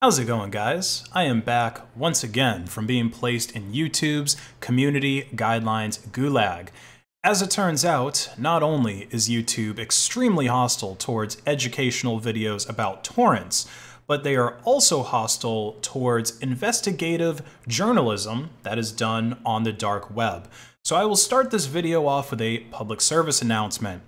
How's it going, guys? I am back once again from being placed in YouTube's Community Guidelines Gulag. As it turns out, not only is YouTube extremely hostile towards educational videos about torrents, but they are also hostile towards investigative journalism that is done on the dark web. So I will start this video off with a public service announcement.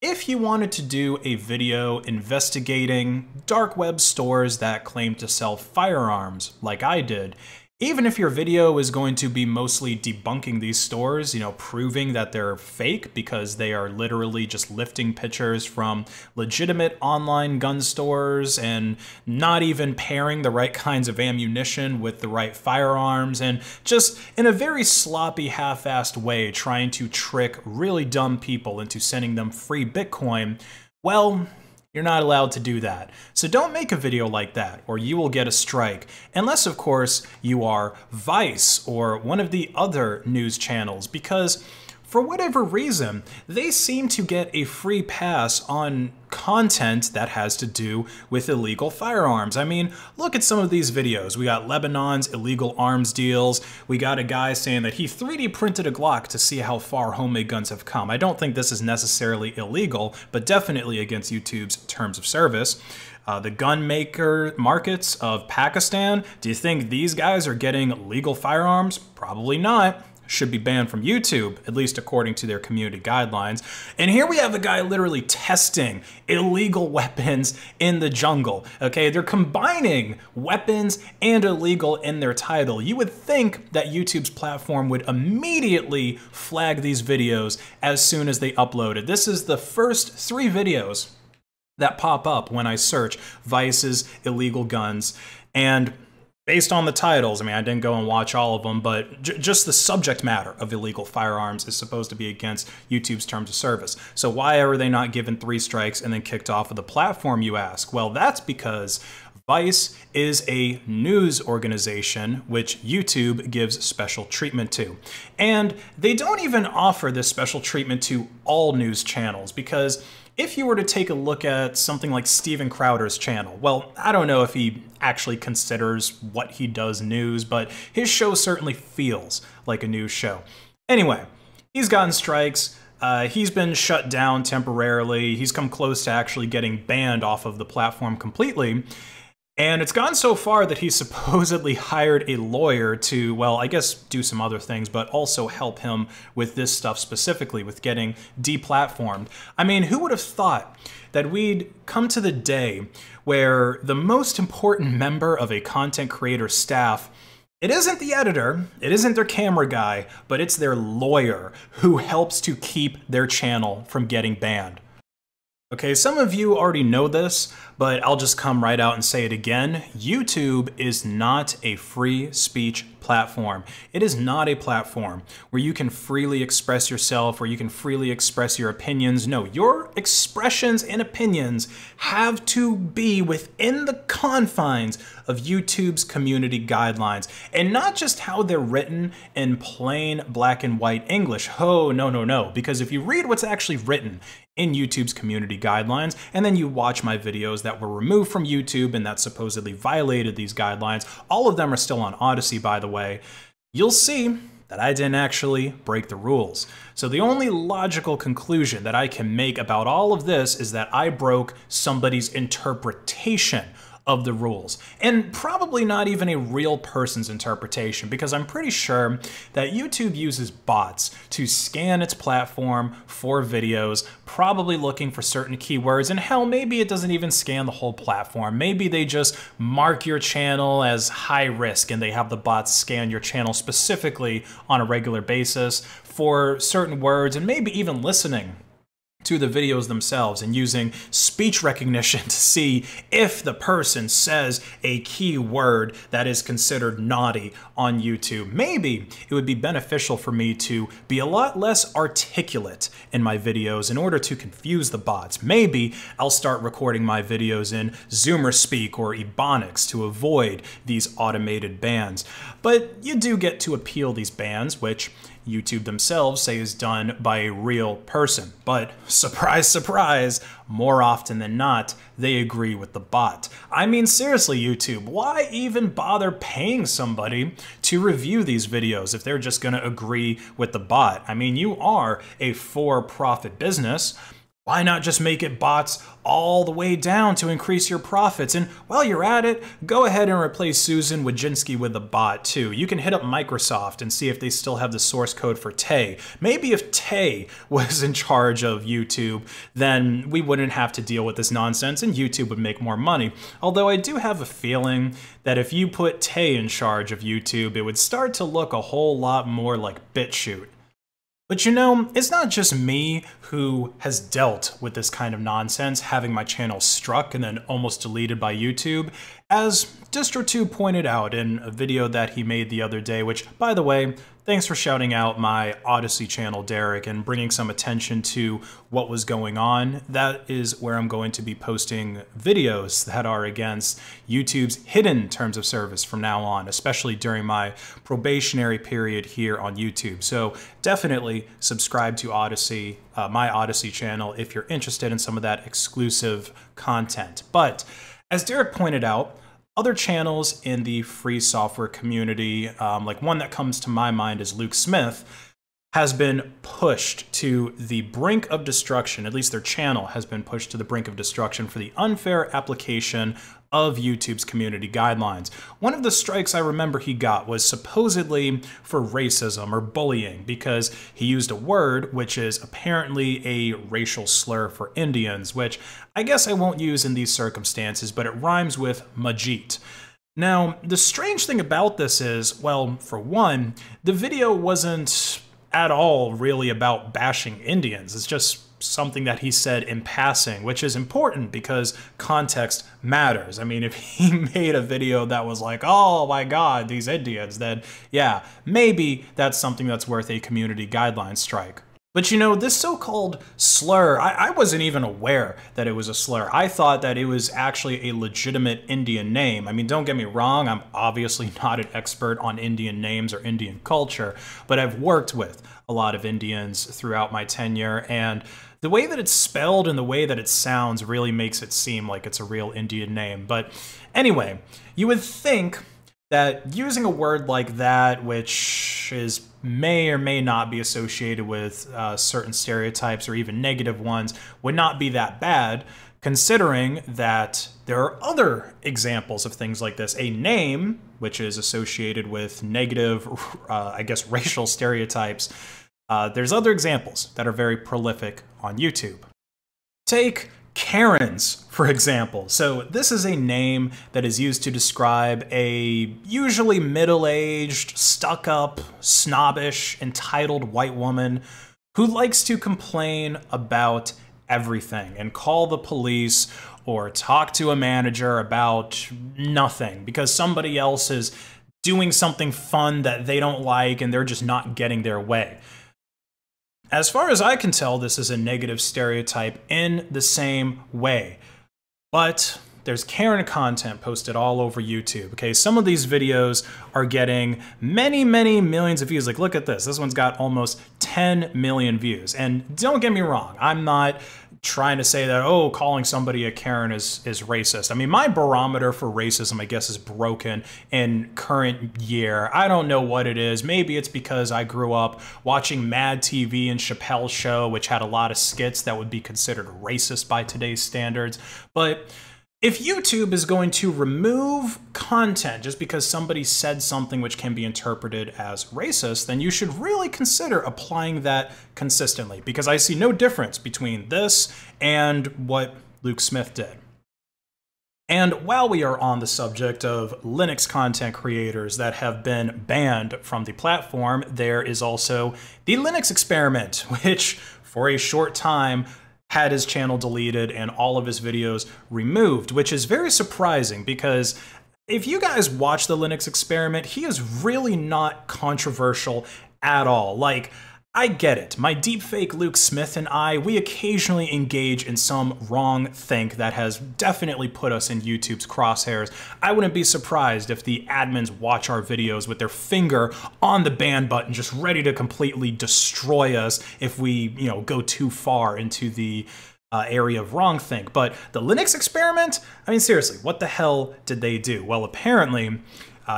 If you wanted to do a video investigating dark web stores that claim to sell firearms, like I did, even if your video is going to be mostly debunking these stores, proving that they're fake because they are literally just lifting pictures from legitimate online gun stores and not even pairing the right kinds of ammunition with the right firearms, and just in a very sloppy, half-assed way trying to trick really dumb people into sending them free Bitcoin, well, you're not allowed to do that. So don't make a video like that, or you will get a strike. Unless, of course, you are Vice or one of the other news channels, because for whatever reason, they seem to get a free pass on content that has to do with illegal firearms. I mean, look at some of these videos. We got Lebanon's illegal arms deals. We got a guy saying that he 3D printed a Glock to see how far homemade guns have come. I don't think this is necessarily illegal, but definitely against YouTube's terms of service. The gun maker markets of Pakistan, do you think these guys are getting legal firearms? Probably not. Should be banned from YouTube, at least according to their community guidelines. And here we have a guy literally testing illegal weapons in the jungle. Okay, they're combining weapons and illegal in their title. You would think that YouTube's platform would immediately flag these videos as soon as they upload it. This is the first 3 videos that pop up when I search Vice's illegal guns. And based on the titles, I mean, I didn't go and watch all of them, but just the subject matter of illegal firearms is supposed to be against YouTube's terms of service. So why are they not given 3 strikes and then kicked off of the platform, you ask? Well, that's because Vice is a news organization which YouTube gives special treatment to. And they don't even offer this special treatment to all news channels, because if you were to take a look at something like Steven Crowder's channel, well, I don't know if he actually considers what he does news, but his show certainly feels like a news show. Anyway, he's gotten strikes. He's been shut down temporarily. He's come close to actually getting banned off of the platform completely. And it's gone so far that he supposedly hired a lawyer to, well, I guess do some other things, but also help him with this stuff specifically, with getting deplatformed. I mean, who would have thought that we'd come to the day where the most important member of a content creator's staff, it isn't the editor, it isn't their camera guy, but it's their lawyer who helps to keep their channel from getting banned. Okay, some of you already know this, but I'll just come right out and say it again. YouTube is not a free speech platform. It is not a platform where you can freely express yourself, where you can freely express your opinions. No, your expressions and opinions have to be within the confines of YouTube's community guidelines, and not just how they're written in plain black and white English. Oh, no, no, no, because if you read what's actually written in YouTube's community guidelines, and then you watch my videos that were removed from YouTube and that supposedly violated these guidelines, all of them are still on Odysee, by the way, you'll see that I didn't actually break the rules. So the only logical conclusion that I can make about all of this is that I broke somebody's interpretation of the rules, and probably not even a real person's interpretation, because I'm pretty sure that YouTube uses bots to scan its platform for videos, probably looking for certain keywords, and hell, maybe it doesn't even scan the whole platform. Maybe they just mark your channel as high risk and they have the bots scan your channel specifically on a regular basis for certain words, and maybe even listening to the videos themselves and using speech recognition to see if the person says a key word that is considered naughty on YouTube. Maybe it would be beneficial for me to be a lot less articulate in my videos in order to confuse the bots. Maybe I'll start recording my videos in Zoomer Speak or Ebonics to avoid these automated bans. But you do get to appeal these bans, which YouTube themselves say is done by a real person. But surprise, surprise, more often than not, they agree with the bot. I mean, seriously, YouTube, why even bother paying somebody to review these videos if they're just going to agree with the bot? I mean, you are a for-profit business. Why not just make it bots all the way down to increase your profits? And while you're at it, go ahead and replace Susan Wojcicki with a bot too. You can hit up Microsoft and see if they still have the source code for Tay. Maybe if Tay was in charge of YouTube, then we wouldn't have to deal with this nonsense and YouTube would make more money. Although I do have a feeling that if you put Tay in charge of YouTube, it would start to look a whole lot more like BitChute. But you know, it's not just me who has dealt with this kind of nonsense, having my channel struck and then almost deleted by YouTube. As DistroTube pointed out in a video that he made the other day, which, by the way, thanks for shouting out my Odysee channel, Derek, and bringing some attention to what was going on. That is where I'm going to be posting videos that are against YouTube's hidden terms of service from now on, especially during my probationary period here on YouTube. So definitely subscribe to Odysee, my Odysee channel, if you're interested in some of that exclusive content. But as Derek pointed out, other channels in the free software community, like one that comes to my mind is Luke Smith, has been pushed to the brink of destruction. At least their channel has been pushed to the brink of destruction for the unfair application of YouTube's community guidelines. One of the strikes I remember he got was supposedly for racism or bullying because he used a word which is apparently a racial slur for Indians, which I guess I won't use in these circumstances, but it rhymes with Majit. Now, the strange thing about this is, well, for one, the video wasn't at all really about bashing Indians. It's just something that he said in passing, which is important because context matters. I mean, if he made a video that was like, oh my God, these Indians, then yeah, maybe that's something that's worth a community guideline strike. But you know, this so-called slur, I wasn't even aware that it was a slur. I thought that it was actually a legitimate Indian name. I mean, don't get me wrong, I'm obviously not an expert on Indian names or Indian culture, but I've worked with a lot of Indians throughout my tenure, and the way that it's spelled and the way that it sounds really makes it seem like it's a real Indian name. But anyway, you would think that using a word like that, which may or may not be associated with certain stereotypes or even negative ones, would not be that bad, considering that there are other examples of things like this. A name, which is associated with negative, I guess, racial stereotypes. There's other examples that are very prolific on YouTube. Take Karens, for example. So this is a name that is used to describe a usually middle-aged, stuck-up, snobbish, entitled white woman who likes to complain about everything and call the police or talk to a manager about nothing because somebody else is doing something fun that they don't like and they're just not getting their way. As far as I can tell, this is a negative stereotype in the same way. But there's Karen content posted all over YouTube, okay? Some of these videos are getting many, many millions of views. Like, look at this. This one's got almost 10 million views. And don't get me wrong, I'm not trying to say that, oh, calling somebody a Karen is racist. I mean, my barometer for racism, I guess, is broken in current year. I don't know what it is. Maybe it's because I grew up watching Mad TV and Chappelle's Show, which had a lot of skits that would be considered racist by today's standards. But if YouTube is going to remove content just because somebody said something which can be interpreted as racist, then you should really consider applying that consistently, because I see no difference between this and what Luke Smith did. And while we are on the subject of Linux content creators that have been banned from the platform, there is also the Linux Experiment, which for a short time had his channel deleted and all of his videos removed, which is very surprising because if you guys watch the Linux Experiment, he is really not controversial at all. Like, I get it. My deepfake Luke Smith and I, we occasionally engage in some wrong think that has definitely put us in YouTube's crosshairs. I wouldn't be surprised if the admins watch our videos with their finger on the ban button, just ready to completely destroy us if we, go too far into the area of wrongthink. But the Linux experiment, I mean, seriously, what the hell did they do? Well, apparently,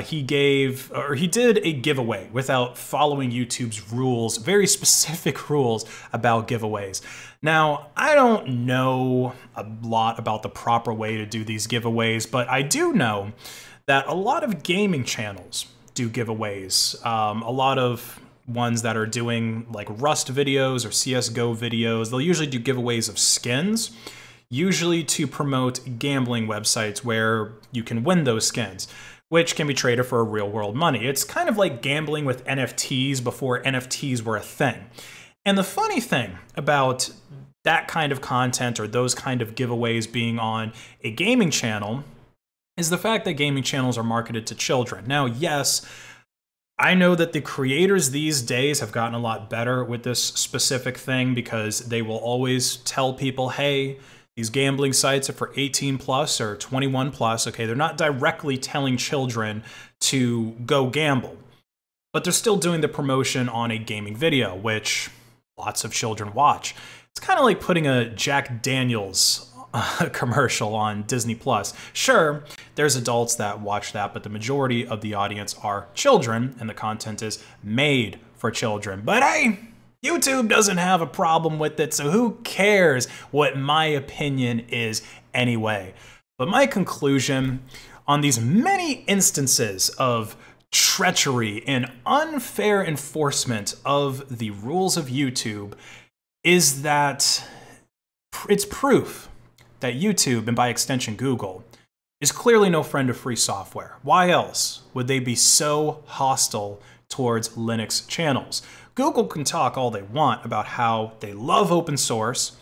he did a giveaway without following YouTube's rules, very specific rules about giveaways. Now, I don't know a lot about the proper way to do these giveaways, but I do know that a lot of gaming channels do giveaways. A lot of ones that are doing like Rust videos or CSGO videos, they'll usually do giveaways of skins, usually to promote gambling websites where you can win those skins, which can be traded for real world money. It's kind of like gambling with NFTs before NFTs were a thing. And the funny thing about that kind of content or those kind of giveaways being on a gaming channel is the fact that gaming channels are marketed to children. Now, yes, I know that the creators these days have gotten a lot better with this specific thing because they will always tell people, hey, these gambling sites are for 18 plus or 21 plus. Okay, they're not directly telling children to go gamble, but they're still doing the promotion on a gaming video, which lots of children watch. It's kind of like putting a Jack Daniels commercial on Disney Plus. Sure, there's adults that watch that, but the majority of the audience are children, and the content is made for children. But hey, YouTube doesn't have a problem with it, so who cares what my opinion is anyway? But my conclusion on these many instances of treachery and unfair enforcement of the rules of YouTube is that it's proof that YouTube, and by extension Google, is clearly no friend of free software. Why else would they be so hostile towards Linux channels? Google can talk all they want about how they love open source,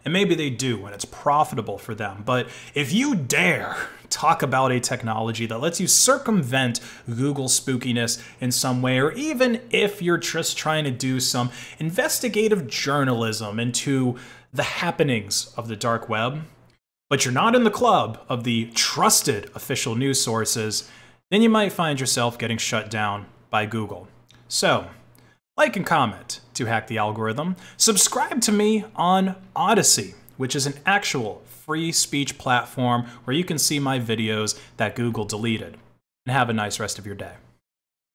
and maybe they do when it's profitable for them, but if you dare talk about a technology that lets you circumvent Google spookiness in some way, or even if you're just trying to do some investigative journalism into the happenings of the dark web, but you're not in the club of the trusted official news sources, then you might find yourself getting shut down by Google. So, like and comment to hack the algorithm. Subscribe to me on Odysee, which is an actual free speech platform where you can see my videos that Google deleted. And have a nice rest of your day.